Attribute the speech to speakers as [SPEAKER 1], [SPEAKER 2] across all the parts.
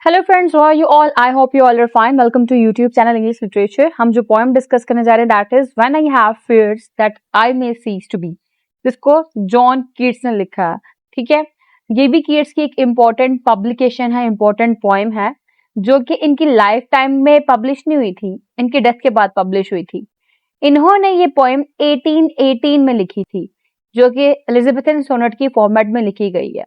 [SPEAKER 1] Hello friends, how are you all? I hope you all are fine. Welcome to YouTube channel English literature. हम जो poem discuss करने जा रहे हैं that is when I have fears that I may cease to be, जिसको John Keats ने लिखा है. ठीक है, ये भी कीट्स की एक इम्पोर्टेंट पब्लिकेशन है, इम्पोर्टेंट पोएम है जो कि इनकी लाइफ टाइम में पब्लिश नहीं हुई थी, इनकी डेथ के बाद पब्लिश हुई थी. इन्होंने ये पोएम 1818 में लिखी थी जो कि एलिजाबेथन सोनेट की फॉर्मेट में लिखी गई है.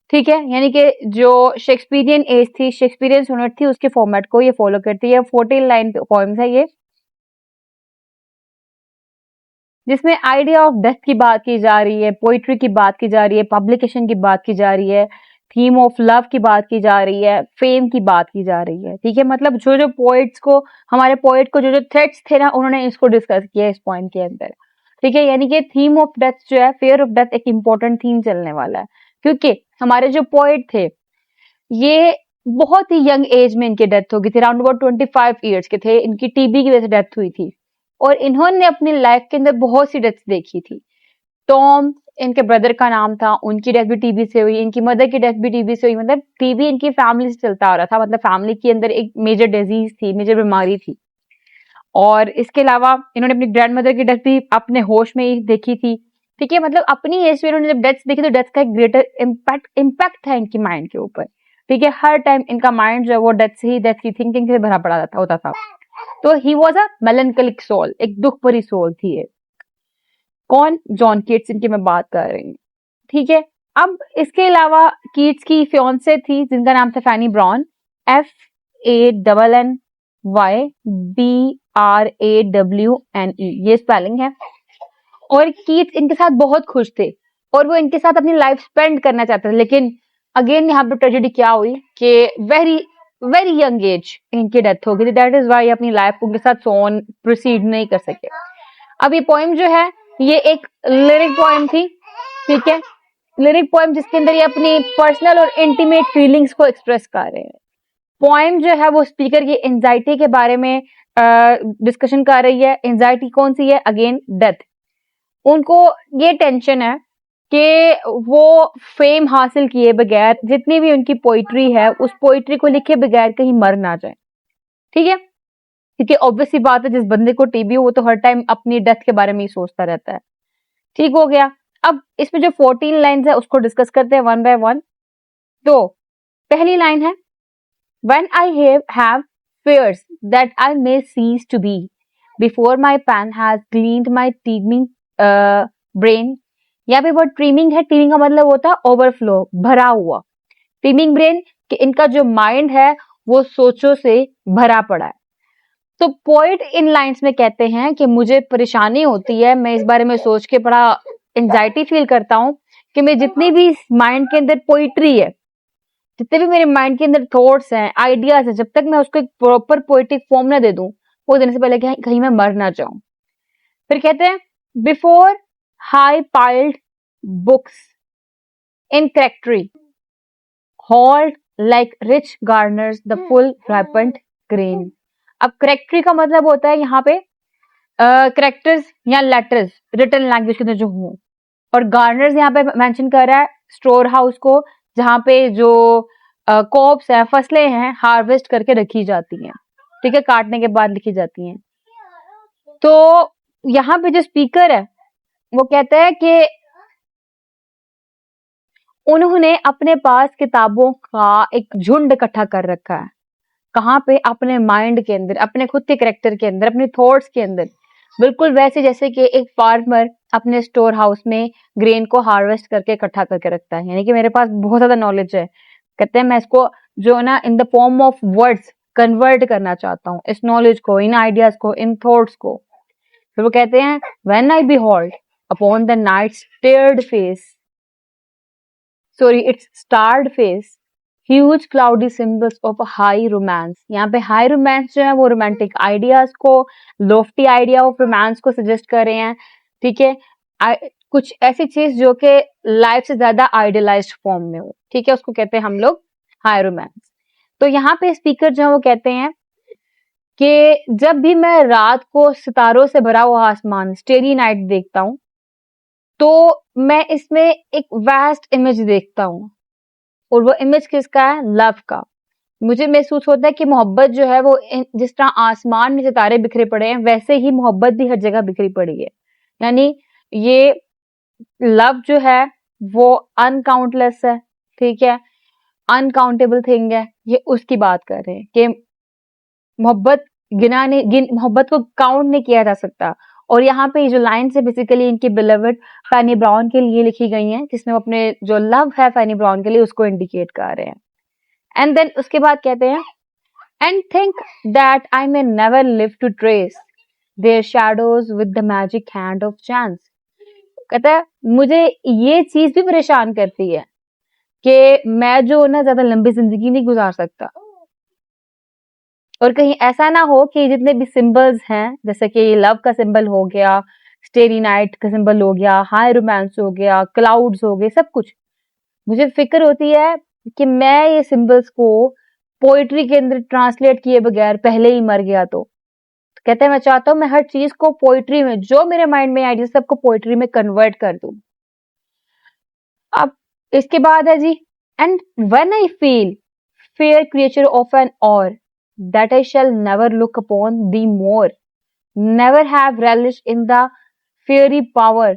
[SPEAKER 1] ठीक है, यानी कि जो शेक्सपियरियन एज थी, शेक्सपियरियन सोनेट थी, उसके फॉर्मेट को ये फॉलो करती है. 14 लाइन पोएम्स है ये, जिसमें आइडिया ऑफ डेथ की बात की जा रही है, पोइट्री की बात की जा रही है, पब्लिकेशन की बात की जा रही है, थीम ऑफ लव की बात की जा रही है, फेम की बात की जा रही है. ठीक है, मतलब जो जो पोइट्स को, हमारे पोइट को जो जो थ्रेट्स थे ना, उन्होंने इसको डिस्कस किया इस पॉइंट के अंदर. ठीक है, यानी कि थीम ऑफ डेथ जो है, फियर ऑफ डेथ, एक इंपॉर्टेंट थीम चलने वाला है, क्योंकि हमारे जो पोइट थे ये बहुत ही यंग एज में इनकी डेथ हो गई थी. अराउंड अबाउट 25 ईयर्स के थे. इनकी टीबी की वजह से डेथ हुई थी और इन्होंने अपनी लाइफ के अंदर बहुत सी डेथ्स देखी थी. टॉम इनके ब्रदर का नाम था, उनकी डेथ भी टीबी से हुई, इनकी मदर की डेथ भी टीबी से हुई. मतलब टीबी इनकी फैमिली से चलता आ रहा था, मतलब फैमिली के अंदर एक मेजर डिजीज थी, मेजर बीमारी थी. और इसके अलावा इन्होंने अपनी ग्रैंड मदर की डेथ भी अपने होश में ही देखी थी. ठीक है, मतलब अपनी एज में इन्होंने जब डेथ्स देखी तो डेथ का एक ग्रेटर इम्पैक्ट था इनकी माइंड के ऊपर. ठीक है, हर टाइम इनका माइंड जो है वो डेथ से ही, डेथ की थिंकिंग से भरा पड़ा होता था. तो ही वॉज अ मेलनकलिक सोल, एक दुख भरी सोल थी ये. कौन? जॉन कीट्स, इनकी मैं बात कर रही हूँ. ठीक है, अब इसके अलावा कीट्स की फियांसे थी जिनका नाम था फैनी ब्राउन. FANNYBRAWNE, ये स्पेलिंग है. और कीट्स इनके साथ बहुत खुश थे और वो इनके साथ अपनी लाइफ स्पेंड करना चाहते थे. लेकिन अगेन यहाँ पे ट्रेजेडी क्या हुई कि वेरी वेरी यंग एज इनकी डेथ हो गई थी. दैट इज वाई अपनी लाइफ उनके साथ सोन प्रोसीड नहीं कर सके. अब ये पोएम जो है ये एक लिरिक पोएम थी. ठीक है, लिरिक पोएम जिसके अंदर ये अपनी पर्सनल और इंटीमेट फीलिंग्स को एक्सप्रेस कर रहे हैं. पोएम जो है वो स्पीकर की एंजाइटी के बारे में डिस्कशन कर रही है. एंजाइटी कौन सी है? Again death. उनको ये टेंशन है कि वो फेम हासिल किए बगैर, जितनी भी उनकी पोइट्री है, उस पोइट्री को लिखे बगैर कहीं मर ना जाए. ठीक है, क्योंकि ऑब्वियस सी बात है, जिस बंदे को टीबी हो वो तो हर टाइम अपनी डेथ के बारे में ही सोचता रहता है. ठीक हो गया. अब इसमें जो 14 लाइन्स है उसको डिस्कस करते हैं वन बाय वन. तो पहली लाइन है, When I have fears that I may cease to be, before my pen has gleaned my teeming brain. यहाँ पे वर्ड टीमिंग है. टीमिंग का मतलब होता है ओवरफ्लो, भरा हुआ. टीमिंग ब्रेन, कि इनका जो माइंड है वो सोचों से भरा पड़ा है. तो पोइट इन लाइंस में कहते हैं कि मुझे परेशानी होती है, मैं इस बारे में सोच के बड़ा एंजाइटी फील करता हूँ कि मैं जितनी भी माइंड के अंदर पोइट्री है, जितने भी मेरे माइंड के अंदर थॉट्स हैं, आइडियाज हैं, जब तक मैं उसको एक प्रॉपर पोएटिक फॉर्म ना दे दूं, वो देने से पहले कहीं मैं मर ना जाऊं. फिर कहते हैं, before high piled books in charactery hold like rich garners the full ripened grain. अब करेक्टरी का मतलब होता है यहाँ पे करेक्टर्स या लेटर्स रिटन लैंग्वेज के अंदर जो हो, और गार्नर्स यहाँ पे मेंशन कर रहा है स्टोर हाउस को, जहां पे जो कॉप्स है, फसलें हैं, हार्वेस्ट करके रखी जाती हैं. ठीक है, काटने के बाद लिखी जाती हैं. तो यहाँ पे जो स्पीकर है वो कहता है कि उन्होंने अपने पास किताबों का एक झुंड इकट्ठा कर रखा है. कहाँ पे? अपने माइंड के अंदर, अपने खुद के कैरेक्टर के अंदर, अपने थॉट्स के अंदर. बिल्कुल वैसे जैसे कि एक फार्मर अपने स्टोर हाउस में ग्रेन को हार्वेस्ट करके इकट्ठा करके रखता है. यानी कि मेरे पास बहुत ज्यादा नॉलेज है, कहते हैं मैं इसको जो ना in the form of words convert करना चाहता हूँ, इस नॉलेज को, इन आइडियाज को, इन थॉट्स को. फिर वो कहते हैं, when I behold upon the night starred face, sorry it's starred face, huge cloudy symbols of high romance. यहाँ पे हाई रोमांस जो है वो रोमांटिक आइडियाज को, लोफ्टी आइडिया ऑफ रोमांस को सजेस्ट कर रहे हैं. ठीक है, कुछ ऐसी चीज जो कि लाइफ से ज्यादा आइडियलाइज्ड फॉर्म में हो. ठीक है, उसको कहते हैं हम लोग हाई रोमांस. तो यहाँ पे स्पीकर जो है वो कहते हैं कि जब भी मैं रात को सितारों से भरा हुआ आसमान, स्टेरी नाइट देखता हूँ, तो मैं इसमें एक वास्ट इमेज देखता हूँ. और वो इमेज किसका है? लव का. मुझे महसूस होता है कि मोहब्बत जो है वो जिस तरह आसमान में सितारे बिखरे पड़े हैं, वैसे ही मोहब्बत भी हर जगह बिखरी पड़ी है। यानी ये लव जो है वो अनकाउंटलेस है, ठीक है, अनकाउंटेबल थिंग है। ये उसकी बात कर रहे हैं कि मोहब्बत मोहब्बत को काउंट नहीं किया जा सकता। और यहाँ पे ये जो लाइन्स है बेसिकली इनकी बिलवड फैनी ब्राउन के लिए लिखी गई हैं, जिसमें वो अपने जो लव है फैनी ब्राउन के लिए उसको इंडिकेट कर रहे हैं। एंड देन उसके बाद कहते हैं and think that I may never live to trace their shadows with the magic hand of chance. कहता है मुझे ये चीज भी परेशान करती है कि मैं जो ना ज्यादा लंबी जिंदगी नहीं गुजार सकता, और कहीं ऐसा ना हो कि जितने भी सिंबल्स हैं, जैसे कि लव का सिंबल हो गया, स्टेरी नाइट का सिंबल हो गया, हाई रोमांस हो गया, क्लाउड्स हो गए, सब कुछ मुझे फिक्र होती है कि मैं ये सिंबल्स को पोइट्री के अंदर ट्रांसलेट किए बगैर पहले ही मर गया। तो कहते हैं मैं चाहता हूं मैं हर चीज को पोइट्री में, जो मेरे माइंड में आइडिया सबको पोइट्री में कन्वर्ट कर दूं। अब इसके बाद है जी and when I feel fair creature of an hour that I shall never look upon thee more, never have relish in the fairy power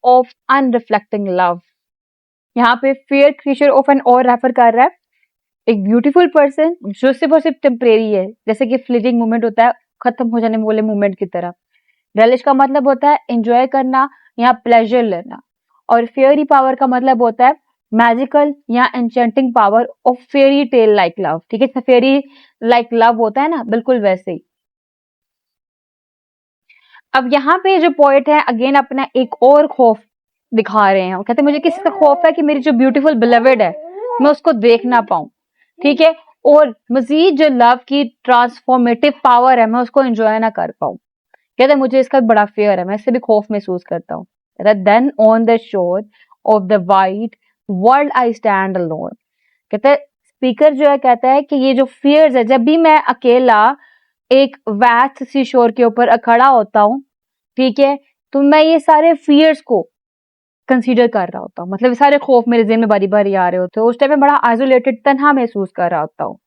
[SPEAKER 1] of unreflecting love। यहाँ पे फेयर क्रिएचर ऑफ एन और refer कर रहा है एक beautiful person जो सिर्फ और सिर्फ टेम्परेरी है, जैसे कि फ्लीटिंग मोमेंट होता है, खत्म हो जाने वाले मोमेंट की तरह। रेलिश का मतलब होता है एंजॉय करना या प्लेजर लेना, और फेयरी पावर का मतलब होता है मैजिकल या enchanting power of fairy tale like love. ठीक है, फेरी लाइक लव होता है ना, बिल्कुल वैसे ही। अब यहाँ पे जो पोएट है अगेन अपना एक और खौफ दिखा रहे हैं। कहते हैं मुझे किसी का खौफ है कि मेरी जो ब्यूटीफुल बिलवेड है मैं उसको देख ना पाऊं, ठीक है, और मजीद जो लव की ट्रांसफॉर्मेटिव पावर है मैं उसको एंजॉय ना कर पाऊं। कहते हैं मुझे इसका बड़ा फेयर है, मैं इससे भी खौफ महसूस करता हूँ। Then on the shore of the wide world I stand alone. कहते हैं स्पीकर जो है कहता है कि ये जो फियर्स है, जब भी मैं अकेला एक वैस्ट सी शोर के ऊपर खड़ा होता हूँ, ठीक है, तो मैं ये सारे फियर्स को कंसीडर कर रहा होता हूँ, मतलब ये सारे खौफ मेरे ज़हन में बारी बारी आ रहे होते हैं। उस टाइम में बड़ा आइसोलेटेड तन्हा महसूस कर रहा होता हूँ।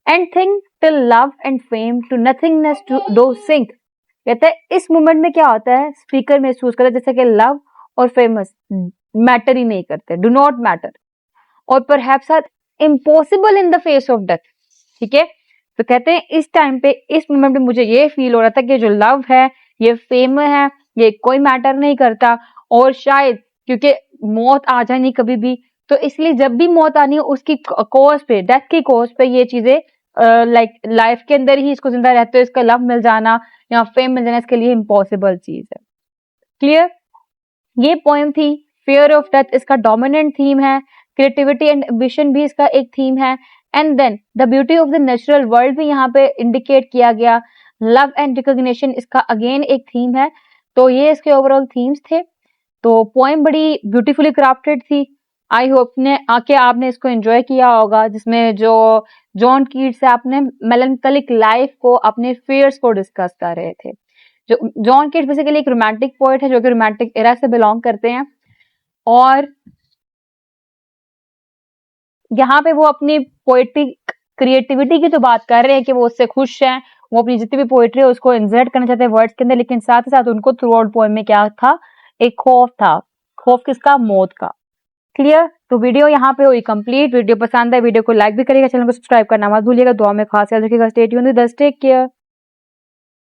[SPEAKER 1] And think till love and fame to nothingness to do sink. कहता है इस मोमेंट में क्या होता है, स्पीकर महसूस करता है जैसे कि लव और फेमस मैटर ही नहीं करते, डू नॉट मैटर, और perhaps are impossible in the face of death. ठीक है, तो कहते हैं इस टाइम पे, इस मोमेंट पे मुझे ये फील हो रहा था कि जो लव है, ये फेम है, ये कोई मैटर नहीं करता, और शायद क्योंकि मौत आ जाए नहीं कभी भी, तो इसलिए जब भी मौत आनी हो उसकी कोज पे, डेथ की कोज पे ये चीजें लाइक लाइफ के अंदर ही इसको जिंदा रहते हो, इसका लव मिल जाना या फेम मिल जाना इसके लिए इम्पॉसिबल चीज है। क्लियर? ये पोएम थी फियर ऑफ डेथ, इसका डोमिनेंट थीम है। क्रिएटिविटी एंड एम्बिशन भी इसका एक थीम है। And then the beauty of the natural world भी यहाँ पे इंडिकेट किया गया। लव एंड रिकॉग्निशन इसका अगेन एक थीम है। तो ये इसके ओवरऑल थीम्स थे। तो पोएम बड़ी ब्यूटीफुली क्राफ्टेड थी। आई होप ने आके आपने इसको एंजॉय किया होगा, जिसमें जो जॉन कीट्स है अपने मेलंकलिक लाइफ को, अपने फियर्स को डिस्कस कर रहे थे। जो जॉन कीट्स बेसिकली एक रोमांटिक पोएट है जो कि रोमांटिक एरा से बिलोंग करते हैं, और यहाँ पे वो अपनी पोएट्रिक क्रिएटिविटी की तो बात कर रहे हैं कि वो उससे खुश हैं, वो अपनी जितनी भी पोएट्री है उसको इंसर्ट करना चाहते हैं वर्ड्स के अंदर, लेकिन साथ ही साथ उनको थ्रू आउट पोएम में क्या था, एक खौफ था। खौफ किसका? मौत का। क्लियर? तो वीडियो यहाँ पे हुई कंप्लीट। वीडियो पसंद है वीडियो को लाइक भी करिएगा, चैनल को सब्सक्राइब करना मत भूलिएगा, दुआ में खास याद रखिएगा। Stay tuned with us, take care.